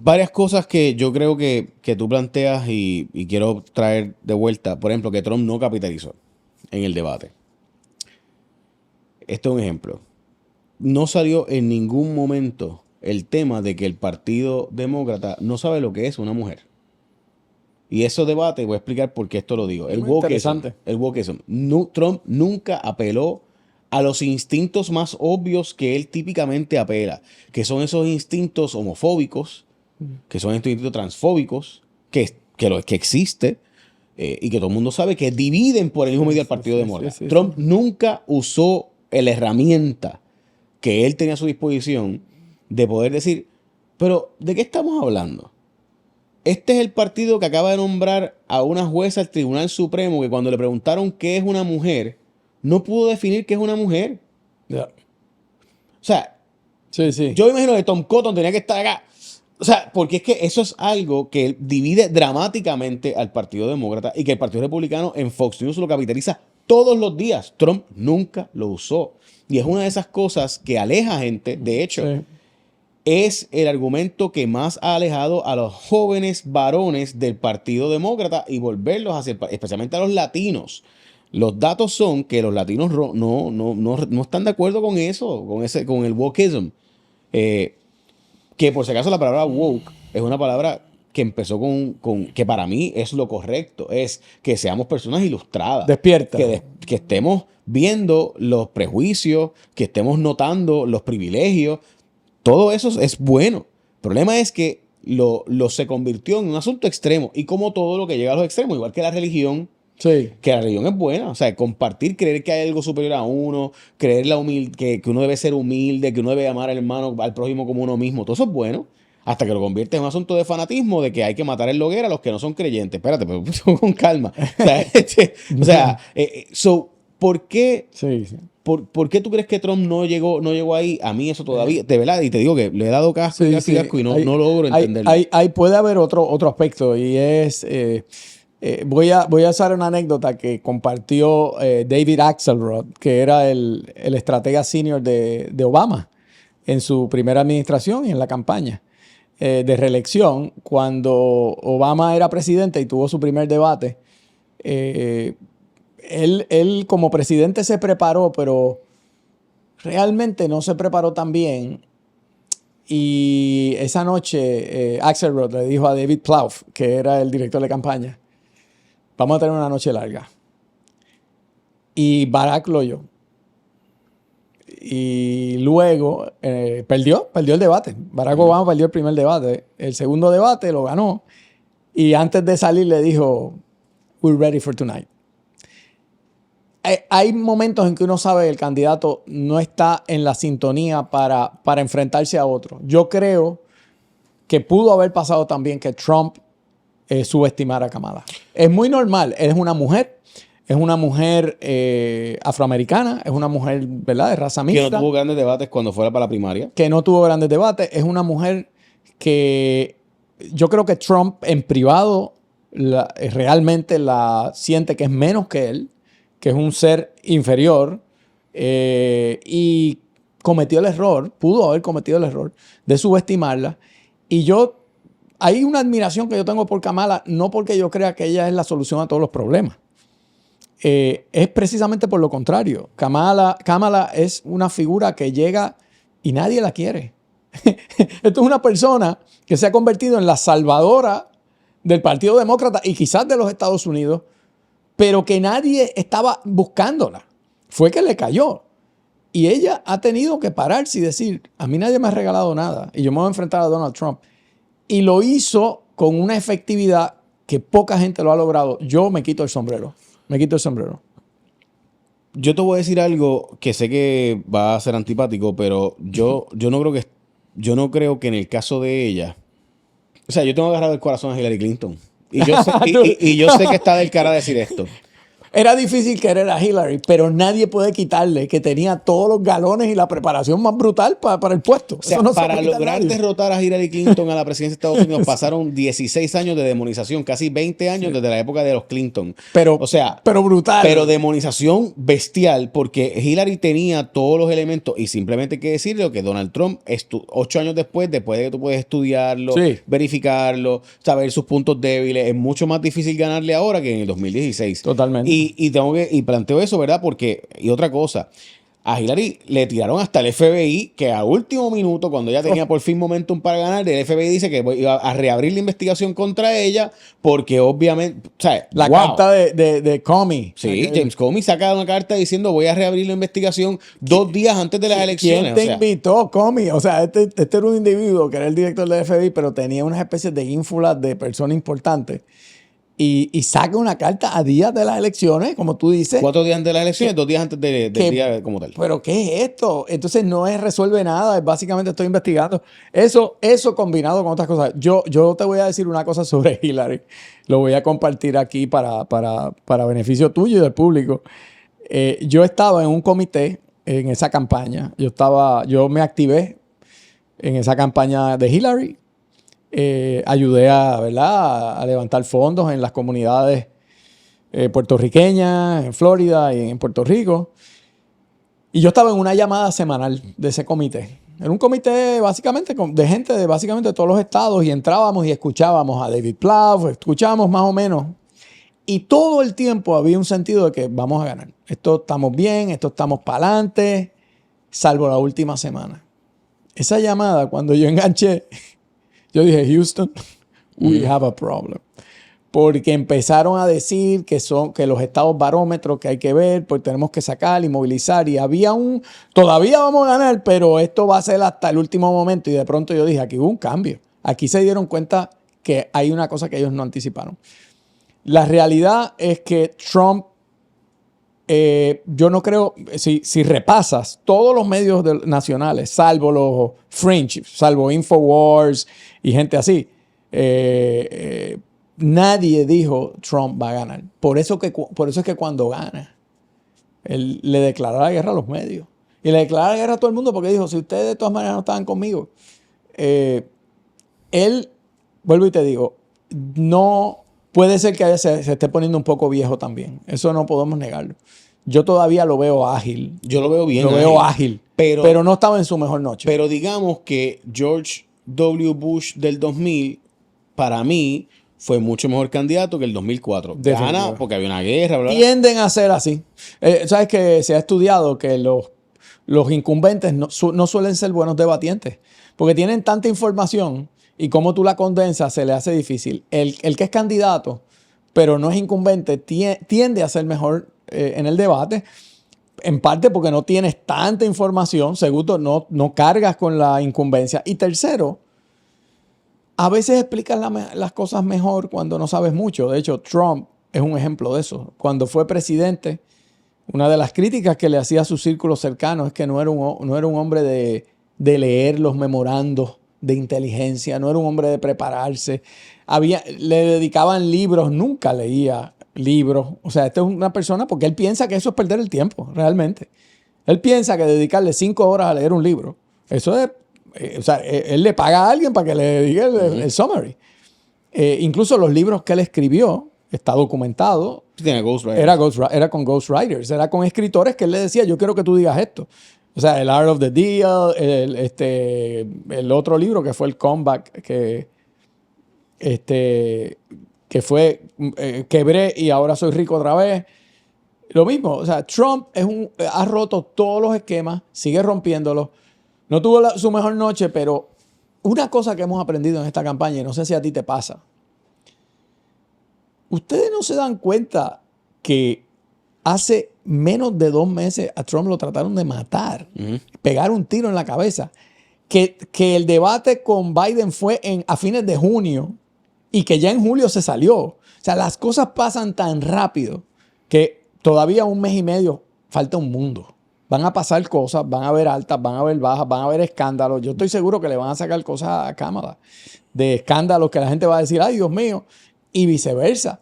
varias cosas que yo creo que tú planteas y quiero traer de vuelta. Por ejemplo, que Trump no capitalizó en el debate. Esto es un ejemplo. No salió en ningún momento el tema de que el Partido Demócrata no sabe lo que es una mujer. Y esos debates, voy a explicar por qué esto lo digo. El wokeism. Trump nunca apeló a los instintos más obvios que él típicamente apela, que son esos instintos homofóbicos, que son instintos transfóbicos, que existe y que todo el mundo sabe que dividen por el mismo medio al Partido Demócrata. Trump nunca usó la herramienta que él tenía a su disposición de poder decir, pero ¿de qué estamos hablando? Este es el partido que acaba de nombrar a una jueza al Tribunal Supremo que cuando le preguntaron qué es una mujer, no pudo definir qué es una mujer. Yeah. O sea, yo me imagino que Tom Cotton tenía que estar acá. O sea, porque es que eso es algo que divide dramáticamente al Partido Demócrata y que el Partido Republicano en Fox News lo capitaliza todos los días. Trump nunca lo usó. Y es una de esas cosas que aleja gente. De hecho, es el argumento que más ha alejado a los jóvenes varones del Partido Demócrata y volverlos hacia, especialmente a los latinos. Los datos son que los latinos no están de acuerdo con eso, con el wokeism. Que por si acaso la palabra woke es una palabra que empezó que para mí es lo correcto, es que seamos personas ilustradas. Despierta. Que estemos viendo los prejuicios, que estemos notando los privilegios. Todo eso es bueno. El problema es que lo se convirtió en un asunto extremo. Y como todo lo que llega a los extremos, igual que la religión, que la religión es buena. O sea, compartir, creer que hay algo superior a uno, creer que uno debe ser humilde, que uno debe amar al hermano, al prójimo como uno mismo. Todo eso es bueno. Hasta que lo convierte en un asunto de fanatismo de que hay que matar el hoguera a los que no son creyentes. Espérate, pero con calma. O sea, ¿por qué? ¿Por qué tú crees que Trump no llegó ahí? A mí eso todavía, de verdad, y te digo que le he dado casco y no logro entenderlo. Puede haber otro aspecto y es, voy a usar una anécdota que compartió David Axelrod, que era el estratega senior de Obama en su primera administración y en la campaña de reelección. Cuando Obama era presidente y tuvo su primer debate, él como presidente se preparó, pero realmente no se preparó tan bien. Y esa noche Axelrod le dijo a David Plouffe, que era el director de campaña, vamos a tener una noche larga. Y Barack lo oyó. Y luego perdió el debate. Barack Obama perdió el primer debate. El segundo debate lo ganó. Y antes de salir le dijo, we're ready for tonight. Hay momentos en que uno sabe que el candidato no está en la sintonía para enfrentarse a otro. Yo creo que pudo haber pasado también que Trump subestimara a Kamala. Es muy normal. Es una mujer afroamericana, es una mujer, ¿verdad?, de raza mixta. Que no tuvo grandes debates cuando fuera para la primaria. Que no tuvo grandes debates. Es una mujer que yo creo que Trump en privado realmente la siente que es menos que él, que es un ser inferior, y pudo haber cometido el error de subestimarla. Y hay una admiración que yo tengo por Kamala, no porque yo crea que ella es la solución a todos los problemas. Es precisamente por lo contrario. Kamala es una figura que llega y nadie la quiere. Esto es una persona que se ha convertido en la salvadora del Partido Demócrata y quizás de los Estados Unidos, pero que nadie estaba buscándola. Fue que le cayó. Y ella ha tenido que pararse y decir, a mí nadie me ha regalado nada y yo me voy a enfrentar a Donald Trump. Y lo hizo con una efectividad que poca gente lo ha logrado. Yo me quito el sombrero. Yo te voy a decir algo que sé que va a ser antipático, pero yo no creo que en el caso de ella, o sea, yo tengo agarrado el corazón a Hillary Clinton y yo sé que está del cara decir esto. Era difícil querer a Hillary, pero nadie puede quitarle que tenía todos los galones y la preparación más brutal para el puesto. O sea, Eso no se lo para quita lograr nadie. derrotar a Hillary Clinton a la presidencia de Estados Unidos pasaron 16 años de demonización, casi 20 años desde la época de los Clinton. Pero, O sea, pero brutal. pero demonización bestial, porque Hillary tenía todos los elementos y simplemente hay que decirle que Donald Trump, 8 años después de que tú puedes estudiarlo, Sí. verificarlo, saber sus puntos débiles, es mucho más difícil ganarle ahora que en el 2016. Totalmente. Y planteo eso, ¿verdad? Porque, y otra cosa, a Hillary le tiraron hasta el FBI, que a último minuto, cuando ella tenía por fin momentum para ganar, el FBI dice que iba a reabrir la investigación contra ella, porque obviamente, o sea, La wow. carta de Comey. Sí, James Comey saca una carta diciendo voy a reabrir la investigación 2 días antes de las elecciones. ¿Quién te invitó, Comey? O sea, este era un individuo que era el director del FBI, pero tenía unas especies de ínfulas de persona importante. Y saca una carta a días de las elecciones, como tú dices. 4 días antes de las elecciones, 2 días antes del día como tal. ¿Pero qué es esto? Entonces no resuelve nada, básicamente estoy investigando. Eso combinado con otras cosas. Yo te voy a decir una cosa sobre Hillary. Lo voy a compartir aquí para beneficio tuyo y del público. Yo estaba en un comité en esa campaña. Yo me activé en esa campaña de Hillary. Ayudé ¿verdad? A levantar fondos en las comunidades puertorriqueñas, en Florida y en Puerto Rico. Y yo estaba en una llamada semanal de ese comité. Era un comité básicamente de gente de básicamente todos los estados y entrábamos y escuchábamos a David Plouffe, escuchábamos más o menos. Y todo el tiempo había un sentido de que vamos a ganar. Esto estamos bien, esto estamos para adelante, salvo la última semana. Esa llamada, cuando yo enganché, yo dije, Houston, we have a problem. Porque empezaron a decir que los estados barómetros que hay que ver, pues tenemos que sacar y movilizar. Y había todavía vamos a ganar, pero esto va a ser hasta el último momento. Y de pronto yo dije, aquí hubo un cambio. Aquí se dieron cuenta que hay una cosa que ellos no anticiparon. La realidad es que Trump, yo no creo, si repasas todos los medios nacionales, salvo los fringe, salvo Infowars y gente así, nadie dijo Trump va a ganar. Por eso es que cuando gana, él le declara la guerra a los medios. Y le declara la guerra a todo el mundo porque dijo, si ustedes de todas maneras no estaban conmigo, él, vuelvo y te digo, no puede ser que se esté poniendo un poco viejo también. Eso no podemos negarlo. Yo todavía lo veo ágil. Yo lo veo bien. Lo veo ágil. Pero no estaba en su mejor noche. Pero digamos que George W. Bush del 2000, para mí, fue mucho mejor candidato que el 2004. Gana porque había una guerra. Bla, bla. Tienden a ser así. Sabes que se ha estudiado que los incumbentes no suelen ser buenos debatientes porque tienen tanta información y cómo tú la condensas se le hace difícil. El que es candidato, pero no es incumbente, tiende a ser mejor en el debate. En parte porque no tienes tanta información. Segundo, no cargas con la incumbencia. Y tercero, a veces explicas las cosas mejor cuando no sabes mucho. De hecho, Trump es un ejemplo de eso. Cuando fue presidente, una de las críticas que le hacía a su círculo cercano es que no era un hombre de leer los memorandos de inteligencia, no era un hombre de prepararse. Le dedicaban libros, nunca leía libros. O sea, esta es una persona porque él piensa que eso es perder el tiempo, realmente. Él piensa que dedicarle 5 horas a leer un libro, eso es, o sea, él le paga a alguien para que le diga el summary. Incluso los libros que él escribió, está documentado, era con ghostwriters, era con escritores que él le decía, yo quiero que tú digas esto. O sea, el Art of the Deal, el otro libro que fue el Comeback, que fue quebré y ahora soy rico otra vez. Lo mismo, o sea, Trump ha roto todos los esquemas, sigue rompiéndolos. No tuvo su mejor noche, pero una cosa que hemos aprendido en esta campaña, y no sé si a ti te pasa, ustedes no se dan cuenta que hace menos de 2 meses a Trump lo trataron de matar, pegar un tiro en la cabeza, que el debate con Biden fue a fines de junio y que ya en julio se salió. O sea, las cosas pasan tan rápido que todavía 1 mes y medio falta un mundo. Van a pasar cosas, van a haber altas, van a haber bajas, van a haber escándalos. Yo estoy seguro que le van a sacar cosas a Kamala de escándalos que la gente va a decir, ay, Dios mío, y viceversa.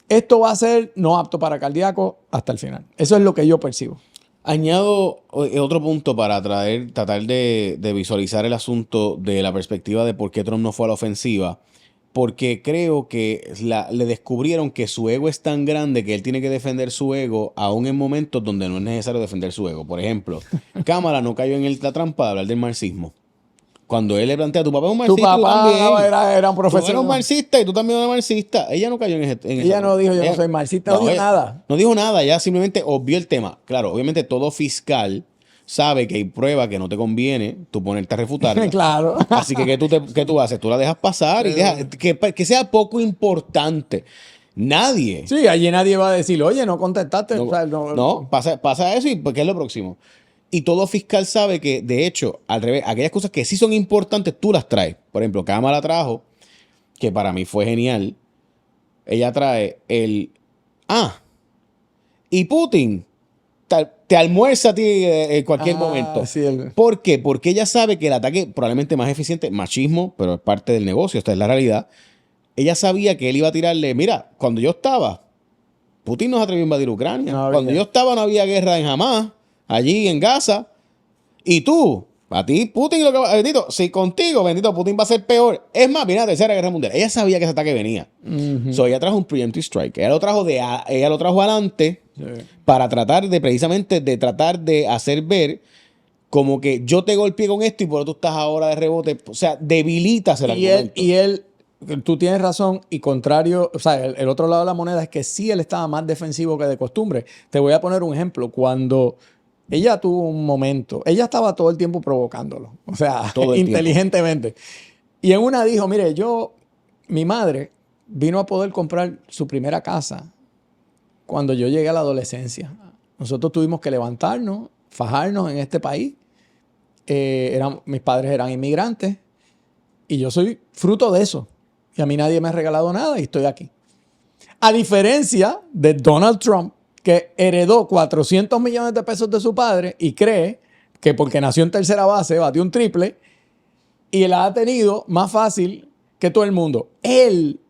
esto va a ser no apto para cardíacos hasta el final. Eso es lo que yo percibo. Añado otro punto para tratar de visualizar el asunto de la perspectiva de por qué Trump no fue a la ofensiva. Porque creo que le descubrieron que su ego es tan grande que él tiene que defender su ego aún en momentos donde no es necesario defender su ego. Por ejemplo, Kamala no cayó en la trampa de hablar del marxismo. Cuando él le plantea, tu papá es un Tu marxista, tú papá también. era un Tú profesor. eres un marxista y tú también eres marxista. Ella no cayó en esa Ella no dijo, yo ella- no soy marxista, no dijo ella nada. No dijo nada, ella simplemente obvió el tema. Claro, obviamente todo fiscal sabe que hay prueba que no te conviene tú ponerte a refutarla. Claro. Así que, ¿qué tú haces? Tú la dejas pasar y dejas que sea poco importante. Nadie. Sí, allí nadie va a decir, oye, no contestaste. No, O sea, no, pasa eso y pues, ¿qué es lo próximo? Y todo fiscal sabe que, de hecho, al revés, aquellas cosas que sí son importantes, tú las traes. Por ejemplo, Kamala trajo, que para mí fue genial, ella trae y Putin te almuerza a ti en cualquier momento. Sí, ¿Por qué? Porque ella sabe que el ataque probablemente más eficiente, machismo, pero es parte del negocio, esta es la realidad. Ella sabía que él iba a tirarle, mira, cuando yo estaba, Putin no se atrevió a invadir Ucrania. No había. Cuando yo estaba no había guerra en Hamas, allí en Gaza. Y tú, a ti, Putin, bendito, si contigo, bendito, Putin va a ser peor. Es más, viene la Tercera Guerra Mundial. Ella sabía que ese ataque venía. So, ella trajo un preemptive strike. Ella lo trajo adelante para tratar de, precisamente, de tratar de hacer ver como que yo te golpeé con esto y por eso tú estás ahora de rebote. O sea, debilitas el argumento. Y él, tú tienes razón, y contrario, o sea, el otro lado de la moneda es que sí él estaba más defensivo que de costumbre. Te voy a poner un ejemplo. Cuando ella tuvo un momento, ella estaba todo el tiempo provocándolo, o sea, Todo el inteligentemente. Y en una dijo, mire, mi madre vino a poder comprar su primera casa cuando yo llegué a la adolescencia. Nosotros tuvimos que levantarnos, fajarnos en este país. Mis padres eran inmigrantes y yo soy fruto de eso. Y a mí nadie me ha regalado nada y estoy aquí. A diferencia de Donald Trump, que heredó 400 millones de pesos de su padre y cree que porque nació en tercera base batió un triple y la ha tenido más fácil que todo el mundo. Él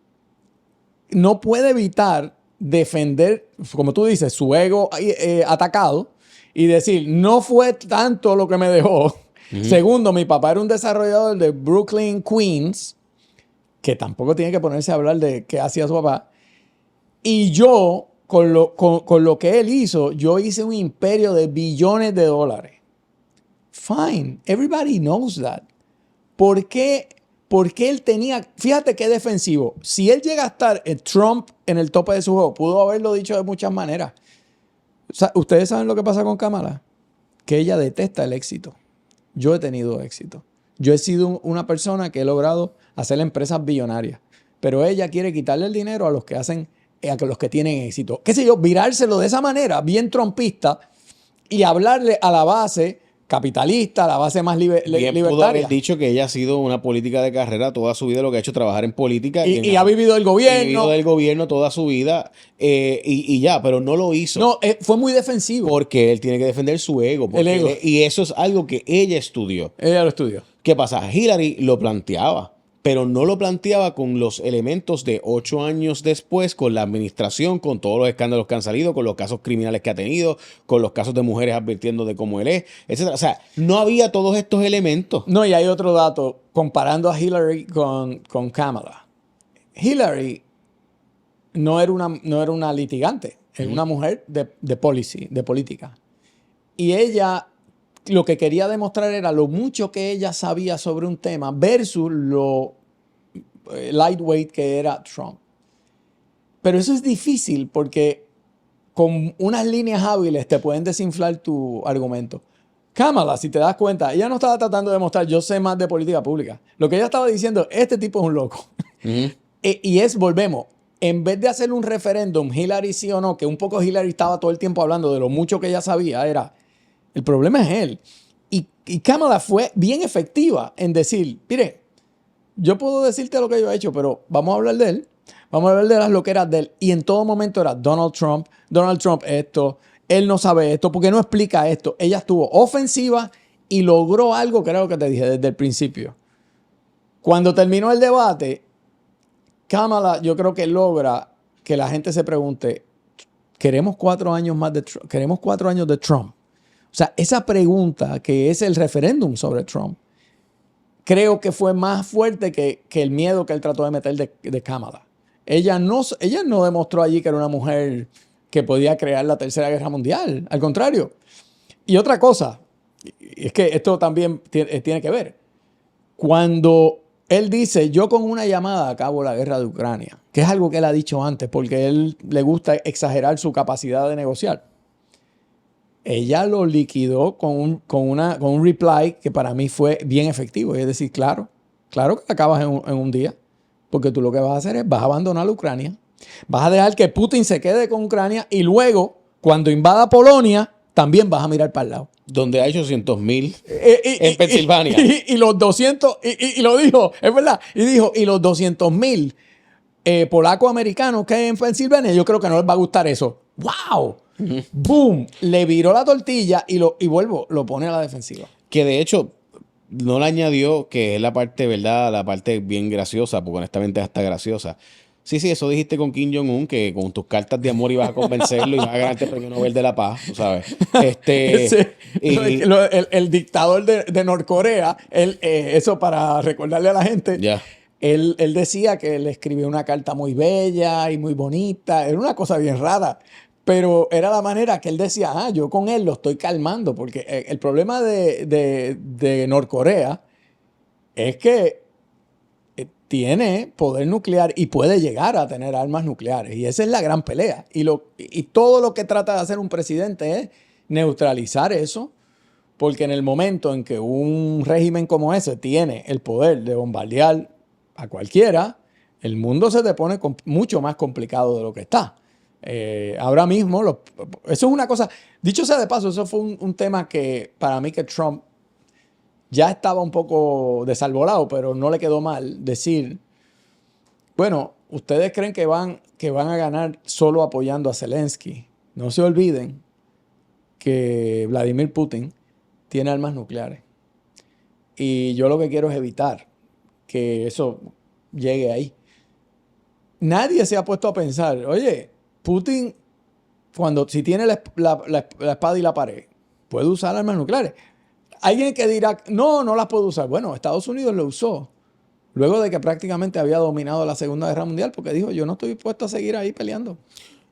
no puede evitar defender, como tú dices, su ego atacado y decir, no fue tanto lo que me dejó. Segundo, mi papá era un desarrollador de Brooklyn, Queens, que tampoco tiene que ponerse a hablar de qué hacía su papá. Y yo, con lo que él hizo, yo hice un imperio de billones de dólares. Fine, everybody knows that. ¿Por qué él tenía, fíjate qué defensivo? Si él llega a estar Trump en el tope de su juego, pudo haberlo dicho de muchas maneras. O sea, ¿ustedes saben lo que pasa con Kamala? Que ella detesta el éxito. Yo he tenido éxito. Yo he sido una persona que he logrado hacer empresas billonarias. Pero ella quiere quitarle el dinero a los que los que tienen éxito. ¿Qué sé yo? Virárselo de esa manera, bien trumpista, y hablarle a la base capitalista, la base más libertaria. Pudo haber dicho que ella ha sido una política de carrera toda su vida, lo que ha hecho trabajar en política. Y ha vivido del gobierno. Ha vivido del gobierno toda su vida y ya, pero no lo hizo. No, fue muy defensivo. Porque él tiene que defender su ego. El ego. Y eso es algo que ella estudió. Ella lo estudió. ¿Qué pasa? Hillary lo planteaba, pero no lo planteaba con los elementos de 8 años después, con la administración, con todos los escándalos que han salido, con los casos criminales que ha tenido, con los casos de mujeres advirtiendo de cómo él es, etc. O sea, no había todos estos elementos. No, y hay otro dato, comparando a Hillary con Kamala. Hillary no era una litigante, era una mujer de política. Y ella lo que quería demostrar era lo mucho que ella sabía sobre un tema versus lo lightweight que era Trump. Pero eso es difícil porque con unas líneas hábiles te pueden desinflar tu argumento. Kamala, si te das cuenta, ella no estaba tratando de demostrar yo sé más de política pública. Lo que ella estaba diciendo, este tipo es un loco. Volvemos, en vez de hacer un referéndum, Hillary sí o no, que un poco Hillary estaba todo el tiempo hablando de lo mucho que ella sabía, el problema es él. Y Kamala fue bien efectiva en decir, mire, yo puedo decirte lo que yo he hecho, pero vamos a hablar de él. Vamos a hablar de las loqueras de él. Y en todo momento era Donald Trump esto, él no sabe esto, ¿por qué no explica esto? Ella estuvo ofensiva y logró algo que era lo que te dije desde el principio. Cuando terminó el debate, Kamala yo creo que logra que la gente se pregunte, ¿queremos 4 años más de Trump? ¿Queremos 4 años de Trump? O sea, esa pregunta que es el referéndum sobre Trump, creo que fue más fuerte que el miedo que él trató de meter de Kamala. Ella no demostró allí que era una mujer que podía crear la Tercera Guerra Mundial. Al contrario. Y otra cosa, es que esto también tiene que ver. Cuando él dice, yo con una llamada acabo la guerra de Ucrania, que es algo que él ha dicho antes, porque a él le gusta exagerar su capacidad de negociar. Ella lo liquidó con un reply que para mí fue bien efectivo. Es decir, claro que acabas en un día, porque tú lo que vas a hacer es, vas a abandonar la Ucrania, vas a dejar que Putin se quede con Ucrania y luego, cuando invada Polonia, también vas a mirar para el lado. Donde hay 800,000 en Pensilvania. Y los 200, y lo dijo, es verdad, y dijo, y los 200,000 polacos-americanos que hay en Pensilvania, yo creo que no les va a gustar eso. ¡Wow! ¡Boom! Le viró la tortilla y lo pone a la defensiva. Que de hecho, no le añadió que es la parte, ¿verdad? La parte bien graciosa, porque honestamente es hasta graciosa. Sí, eso dijiste con Kim Jong-un, que con tus cartas de amor ibas a convencerlo y vas a ganarte el premio Nobel de la Paz, tú sabes. El dictador de Norcorea, eso para recordarle a la gente, él decía que le escribió una carta muy bella y muy bonita, era una cosa bien rara, pero era la manera que él decía, yo con él lo estoy calmando, porque el problema de Norcorea es que tiene poder nuclear y puede llegar a tener armas nucleares. Y esa es la gran pelea. Y todo lo que trata de hacer un presidente es neutralizar eso, porque en el momento en que un régimen como ese tiene el poder de bombardear a cualquiera, el mundo se te pone mucho más complicado de lo que está. Ahora mismo, eso es una cosa, dicho sea de paso, eso fue un tema que para mí que Trump ya estaba un poco desalborado, pero no le quedó mal decir, bueno, ustedes creen que van a ganar solo apoyando a Zelensky. No se olviden que Vladimir Putin tiene armas nucleares. Y yo lo que quiero es evitar que eso llegue ahí. Nadie se ha puesto a pensar, oye, Putin, si tiene la espada y la pared, puede usar armas nucleares. Alguien que dirá, no las puedo usar. Bueno, Estados Unidos lo usó luego de que prácticamente había dominado la Segunda Guerra Mundial, porque dijo, yo no estoy dispuesto a seguir ahí peleando.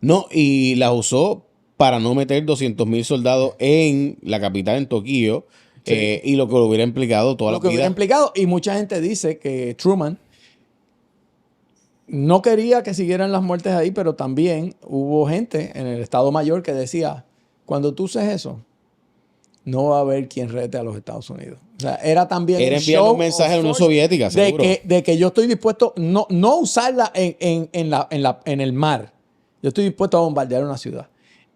No, y la usó para no meter 200,000 soldados en la capital, en Tokio, y lo que lo hubiera implicado toda la vida. Lo que hubiera implicado, y mucha gente dice que Truman no quería que siguieran las muertes ahí, pero también hubo gente en el Estado Mayor que decía, cuando tú haces eso, no va a haber quien rete a los Estados Unidos. O sea, era también enviar un mensaje a la Unión Soviética, seguro. De que yo estoy dispuesto no usarla en el mar. Yo estoy dispuesto a bombardear una ciudad.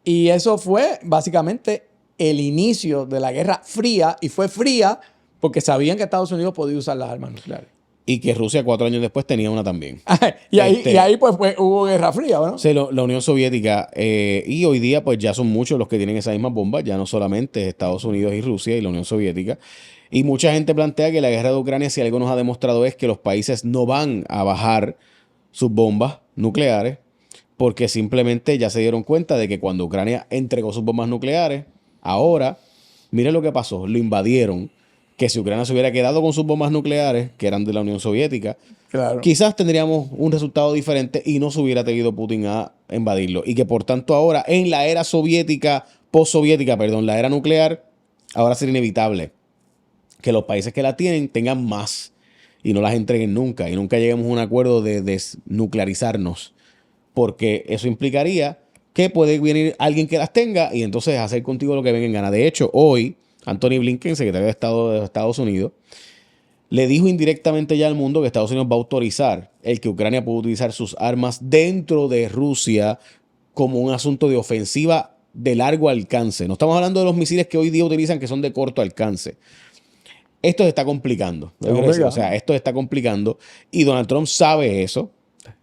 Y eso fue básicamente el inicio de la Guerra Fría, y fue fría porque sabían que Estados Unidos podía usar las armas nucleares. Y que Rusia 4 años después tenía una también. y ahí pues hubo Guerra Fría, ¿no? Sí, la Unión Soviética. Y hoy día pues ya son muchos los que tienen esas mismas bombas. Ya no solamente Estados Unidos y Rusia y la Unión Soviética. Y mucha gente plantea que la guerra de Ucrania, si algo nos ha demostrado, es que los países no van a bajar sus bombas nucleares, porque simplemente ya se dieron cuenta de que cuando Ucrania entregó sus bombas nucleares, ahora, miren lo que pasó, lo invadieron. Que si Ucrania se hubiera quedado con sus bombas nucleares, que eran de la Unión Soviética, claro, quizás tendríamos un resultado diferente y no se hubiera atrevido Putin a invadirlo. Y que por tanto ahora, en la era soviética, la era nuclear, ahora será inevitable que los países que la tienen tengan más y no las entreguen nunca. Y nunca lleguemos a un acuerdo de desnuclearizarnos. Porque eso implicaría que puede venir alguien que las tenga y entonces hacer contigo lo que venga en gana. De hecho, hoy Anthony Blinken, secretario de Estado de Estados Unidos, le dijo indirectamente ya al mundo que Estados Unidos va a autorizar el que Ucrania pueda utilizar sus armas dentro de Rusia como un asunto de ofensiva de largo alcance. No estamos hablando de los misiles que hoy día utilizan que son de corto alcance. Esto se está complicando. O sea, esto se está complicando y Donald Trump sabe eso.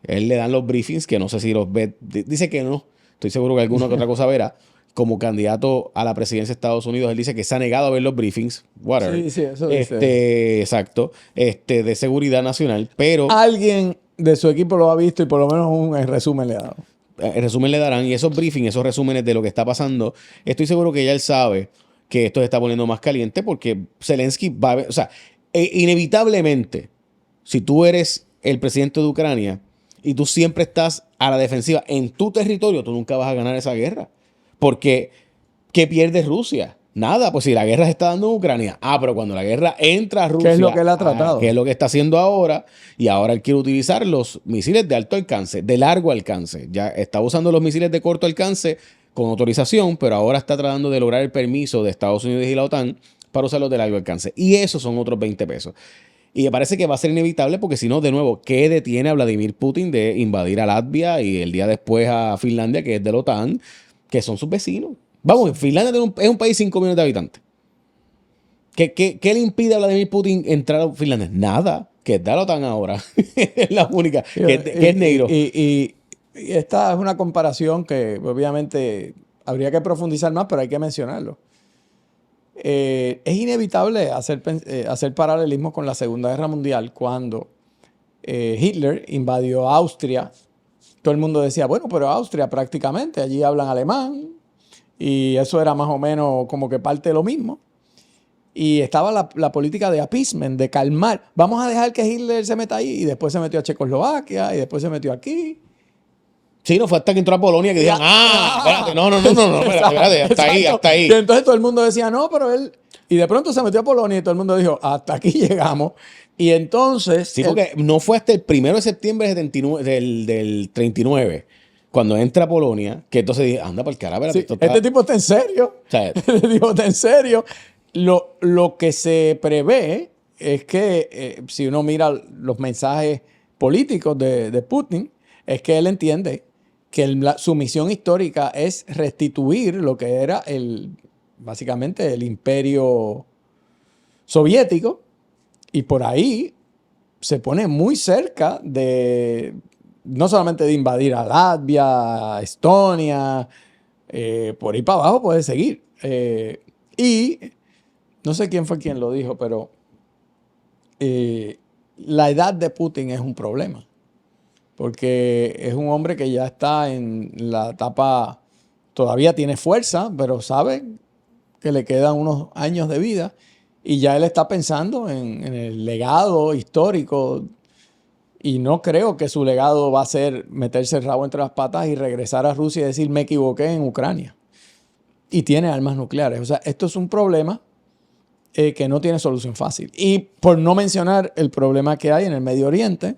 Él le dan los briefings que no sé si los ve. Dice que no. Estoy seguro que alguna que otra cosa verá. Como candidato a la presidencia de Estados Unidos, él dice que se ha negado a ver los briefings, whatever. Sí, eso dice. Exacto, de seguridad nacional, pero... Alguien de su equipo lo ha visto y por lo menos un resumen le ha dado. El resumen le darán y esos briefings, esos resúmenes de lo que está pasando, estoy seguro que ya él sabe que esto se está poniendo más caliente porque Zelensky va a ver, o sea, inevitablemente, si tú eres el presidente de Ucrania y tú siempre estás a la defensiva en tu territorio, tú nunca vas a ganar esa guerra. Porque, ¿qué pierde Rusia? Nada, pues si la guerra se está dando en Ucrania. Pero cuando la guerra entra a Rusia, ¿Qué es lo que él ha tratado? ¿qué es lo que está haciendo ahora? Y ahora él quiere utilizar los misiles de alto alcance, de largo alcance. Ya está usando los misiles de corto alcance con autorización, pero ahora está tratando de lograr el permiso de Estados Unidos y la OTAN para usarlos de largo alcance. Y esos son otros 20 pesos. Y me parece que va a ser inevitable porque si no, de nuevo, ¿qué detiene a Vladimir Putin de invadir a Latvia y el día después a Finlandia, que es de la OTAN, que son sus vecinos? Vamos, Finlandia es un país de 5 millones de habitantes. ¿Qué le impide a Vladimir Putin entrar a Finlandia? Nada, que es de la OTAN ahora. Es la única, que es negro. Y esta es una comparación que obviamente habría que profundizar más, pero hay que mencionarlo. Es inevitable hacer paralelismos con la Segunda Guerra Mundial cuando Hitler invadió Austria. Todo el mundo decía, bueno, pero Austria prácticamente, allí hablan alemán y eso era más o menos como que parte de lo mismo. Y estaba la política de appeasement, de calmar. Vamos a dejar que Hitler se meta ahí y después se metió a Checoslovaquia y después se metió aquí. Sí, no fue hasta que entró a Polonia que dijeron, espérate, no, espérate, hasta ahí. Y entonces todo el mundo decía, no, pero él... Y de pronto se metió a Polonia y todo el mundo dijo, hasta aquí llegamos. Y entonces... Sí, porque no fue hasta el 1 de septiembre del 39, cuando entra a Polonia, que entonces dije, anda para el carajo. Sí, este tipo está en serio. O sea, Este tipo está en serio. Lo que se prevé es que, si uno mira los mensajes políticos de Putin, es que él entiende que su misión histórica es restituir lo que era básicamente el imperio soviético, y por ahí se pone muy cerca de no solamente de invadir a Latvia, a Estonia, por ahí para abajo puede seguir. Y no sé quién fue quien lo dijo, pero la edad de Putin es un problema. Porque es un hombre que ya está en la etapa, todavía tiene fuerza, pero sabe que le quedan unos años de vida y ya él está pensando en el legado histórico, y no creo que su legado va a ser meterse el rabo entre las patas y regresar a Rusia y decir me equivoqué en Ucrania. Y tiene armas nucleares. O sea, esto es un problema que no tiene solución fácil. Y por no mencionar el problema que hay en el Medio Oriente,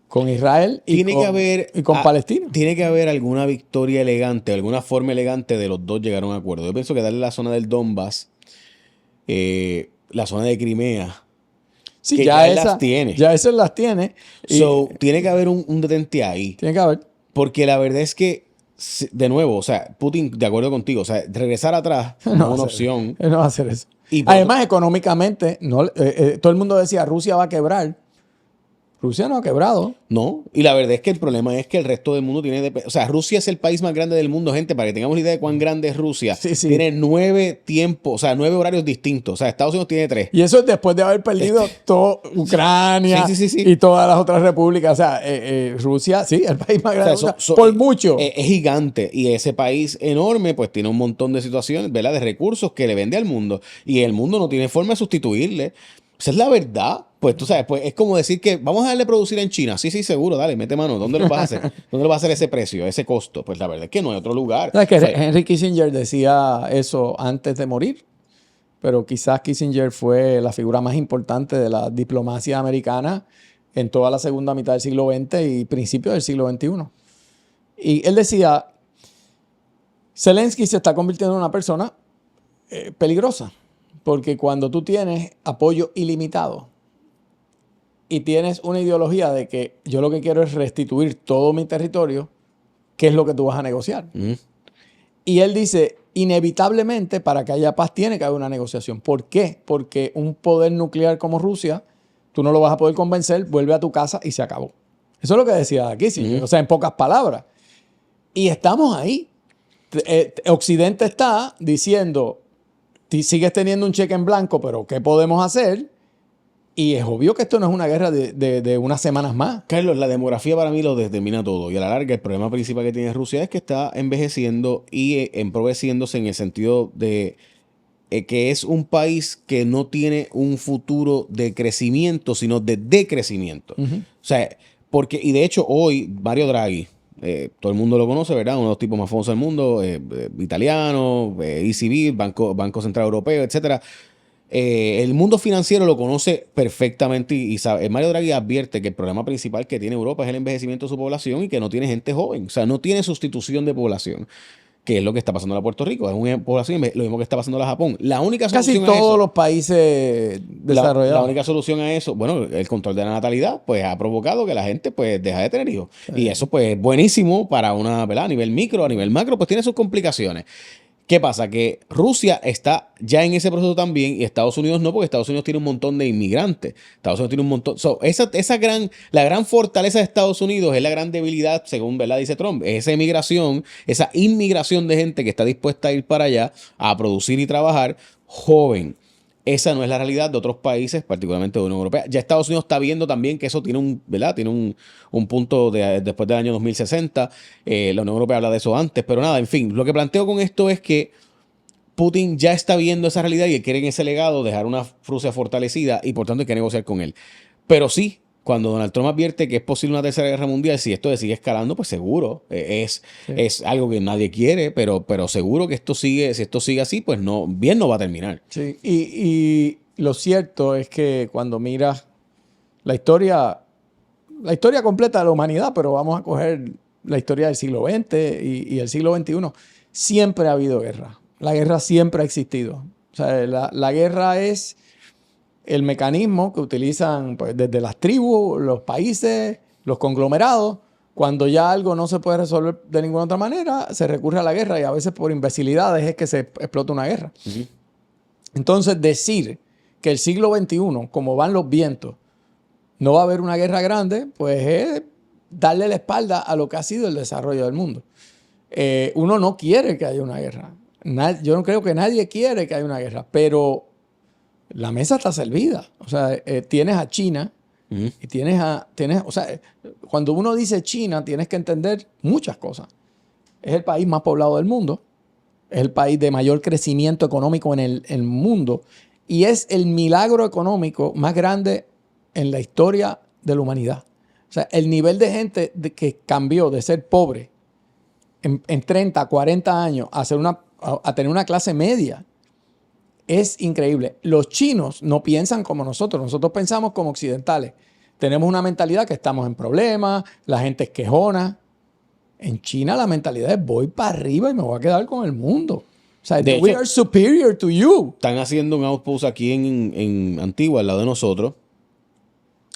con Israel y con Palestina. Tiene que haber alguna victoria elegante, alguna forma elegante de los dos llegar a un acuerdo. Yo pienso que darle la zona del Donbass, la zona de Crimea, sí, que ya las tiene. Ya esas las tiene. Tiene que haber un detente ahí. Tiene que haber. Porque la verdad es que, de nuevo, o sea, Putin, de acuerdo contigo, o sea, regresar atrás no es una opción. Él no va a hacer eso. Además, económicamente, todo el mundo decía Rusia va a quebrar. Rusia no ha quebrado. No, y la verdad es que el problema es que el resto del mundo tiene... O sea, Rusia es el país más grande del mundo, gente, para que tengamos idea de cuán grande es Rusia. Sí. Tiene 9 tiempos, o sea, 9 horarios distintos. O sea, Estados Unidos tiene 3. Y eso es después de haber perdido toda Ucrania y todas las otras repúblicas. O sea, Rusia, sí, el país más grande, o sea, por mucho. Es gigante, y ese país enorme pues tiene un montón de situaciones, ¿verdad? De recursos que le vende al mundo, y el mundo no tiene forma de sustituirle. Esa es la verdad. Pues tú sabes, pues es como decir que vamos a darle producir en China. Sí, seguro, dale, mete mano. ¿Dónde lo vas a hacer? ¿Dónde lo vas a hacer ese precio, ese costo? Pues la verdad es que no hay otro lugar. ¿Sabes que Henry Kissinger decía eso antes de morir? Pero quizás Kissinger fue la figura más importante de la diplomacia americana en toda la segunda mitad del siglo XX y principios del siglo XXI. Y él decía, Zelensky se está convirtiendo en una persona peligrosa, porque cuando tú tienes apoyo ilimitado y tienes una ideología de que yo lo que quiero es restituir todo mi territorio, ¿qué es lo que tú vas a negociar? Y él dice, inevitablemente para que haya paz tiene que haber una negociación. ¿Por qué? Porque un poder nuclear como Rusia, tú no lo vas a poder convencer, vuelve a tu casa y se acabó. Eso es lo que decía Kissinger, o sea, en pocas palabras. Y estamos ahí. Occidente está diciendo, sigues teniendo un cheque en blanco, pero ¿qué podemos hacer? Y es obvio que esto no es una guerra de unas semanas más. Carlos, la demografía para mí lo determina todo. Y a la larga, el problema principal que tiene Rusia es que está envejeciendo y empobreciéndose en el sentido de que es un país que no tiene un futuro de crecimiento, sino de decrecimiento. Ujú. O sea, y de hecho hoy Mario Draghi, todo el mundo lo conoce, ¿verdad? Uno de los tipos más famosos del mundo, italiano, ECB, Banco Central Europeo, etcétera. El mundo financiero lo conoce perfectamente y sabe. Mario Draghi advierte que el problema principal que tiene Europa es el envejecimiento de su población y que no tiene gente joven. O sea, no tiene sustitución de población, que es lo que está pasando en Puerto Rico. Es una población, lo mismo que está pasando en Japón. La única Casi solución a todos eso, los países desarrollados. la única solución a eso, bueno, el control de la natalidad, pues ha provocado que la gente pues deja de tener hijos. Y eso pues es buenísimo para una, ¿verdad? A nivel micro, a nivel macro, pues tiene sus complicaciones. ¿Qué pasa? Que Rusia está ya en ese proceso también y Estados Unidos no, porque Estados Unidos tiene un montón de inmigrantes. Estados Unidos tiene un montón. La gran fortaleza de Estados Unidos es la gran debilidad, según ¿verdad? Dice Trump, es esa emigración, esa inmigración de gente que está dispuesta a ir para allá a producir y trabajar joven. Esa no es la realidad de otros países, particularmente de la Unión Europea. Ya Estados Unidos está viendo también que eso tiene ¿verdad? Tiene un punto después del año 2060. La Unión Europea habla de eso antes, pero nada, en fin, lo que planteo con esto es que Putin ya está viendo esa realidad y él quiere en ese legado dejar una Rusia fortalecida y por tanto hay que negociar con él. Pero sí, cuando Donald Trump advierte que es posible una tercera guerra mundial, si esto sigue escalando, pues seguro, es algo que nadie quiere, pero seguro que si esto sigue así, pues bien no va a terminar. Sí, y lo cierto es que cuando miras la historia completa de la humanidad, pero vamos a coger la historia del siglo XX y el siglo XXI, siempre ha habido guerra. La guerra siempre ha existido. O sea, la guerra es el mecanismo que utilizan pues, desde las tribus, los países, los conglomerados. Cuando ya algo no se puede resolver de ninguna otra manera, se recurre a la guerra y a veces por imbecilidades es que se explota una guerra. Uh-huh. Entonces, decir que el siglo XXI, como van los vientos, no va a haber una guerra grande, pues es darle la espalda a lo que ha sido el desarrollo del mundo. Uno no quiere que haya una guerra. Yo no creo que nadie quiere que haya una guerra, pero la mesa está servida. O sea, tienes a China y o sea, cuando uno dice China, tienes que entender muchas cosas. Es el país más poblado del mundo, es el país de mayor crecimiento económico en el mundo y es el milagro económico más grande en la historia de la humanidad. O sea, el nivel de gente que cambió de ser pobre en 30, 40 años a tener una clase media es increíble. Los chinos no piensan como nosotros. Nosotros pensamos como occidentales. Tenemos una mentalidad que estamos en problemas, la gente es quejona. En China la mentalidad es voy para arriba y me voy a quedar con el mundo. O sea, we are superior to you. Están haciendo un outpost aquí en Antigua, al lado de nosotros.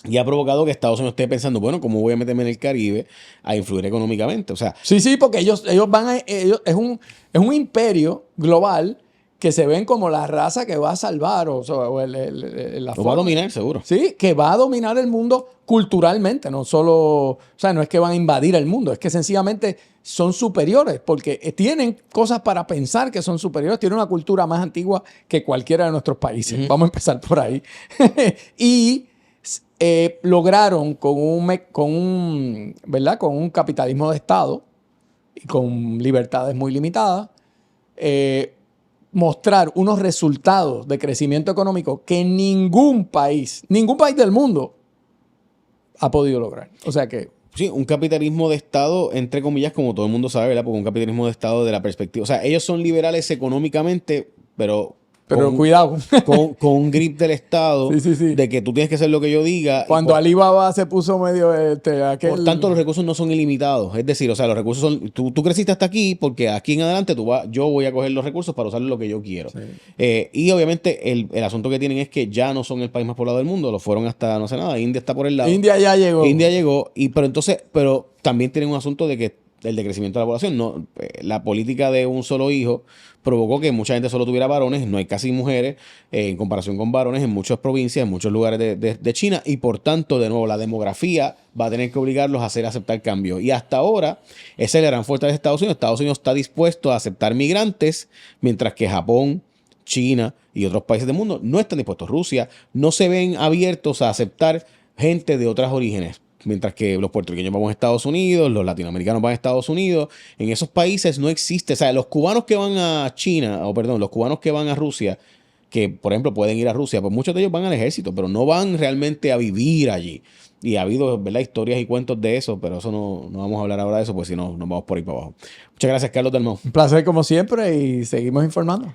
Y ha provocado que Estados Unidos esté pensando, bueno, ¿cómo voy a meterme en el Caribe a influir económicamente? O sea, sí, porque ellos es un imperio global que se ven como la raza que va a salvar lo va a dominar, seguro. Sí, que va a dominar el mundo culturalmente, no solo, o sea, no es que van a invadir el mundo, es que sencillamente son superiores, porque tienen cosas para pensar que son superiores, tienen una cultura más antigua que cualquiera de nuestros países. Uh-huh. Vamos a empezar por ahí. Y lograron con un capitalismo de Estado y con libertades muy limitadas, mostrar unos resultados de crecimiento económico que ningún país del mundo ha podido lograr. O sea que... Sí, un capitalismo de Estado, entre comillas, como todo el mundo sabe, ¿verdad? Porque un capitalismo de Estado de la perspectiva... O sea, ellos son liberales económicamente, pero cuidado. Con un grip del Estado sí. de que tú tienes que hacer lo que yo diga. Cuando Alibaba se puso medio aquel... Por tanto, los recursos no son ilimitados. Es decir, o sea, los recursos son... Tú creciste hasta aquí porque aquí en adelante yo voy a coger los recursos para usar lo que yo quiero. Sí. Y obviamente el asunto que tienen es que ya no son el país más poblado del mundo. Lo fueron hasta, no sé nada, India está por el lado. India ya llegó. Pero también tienen un asunto de que el decrecimiento de la población, la política de un solo hijo provocó que mucha gente solo tuviera varones, no hay casi mujeres en comparación con varones en muchas provincias, en muchos lugares de China y por tanto, de nuevo, la demografía va a tener que obligarlos a aceptar cambios. Y hasta ahora, esa es la gran fortaleza de Estados Unidos. Estados Unidos está dispuesto a aceptar migrantes, mientras que Japón, China y otros países del mundo no están dispuestos. Rusia no se ven abiertos a aceptar gente de otros orígenes. Mientras que los puertorriqueños vamos a Estados Unidos, los latinoamericanos van a Estados Unidos. En esos países no existe. O sea, los cubanos que van a China, o perdón, los cubanos que van a Rusia, que por ejemplo pueden ir a Rusia, pues muchos de ellos van al ejército, pero no van realmente a vivir allí. Y ha habido, ¿verdad?, historias y cuentos de eso, pero eso no vamos a hablar ahora de eso, pues si no, nos vamos por ahí para abajo. Muchas gracias, Carlos Dalmau. Un placer como siempre y seguimos informando.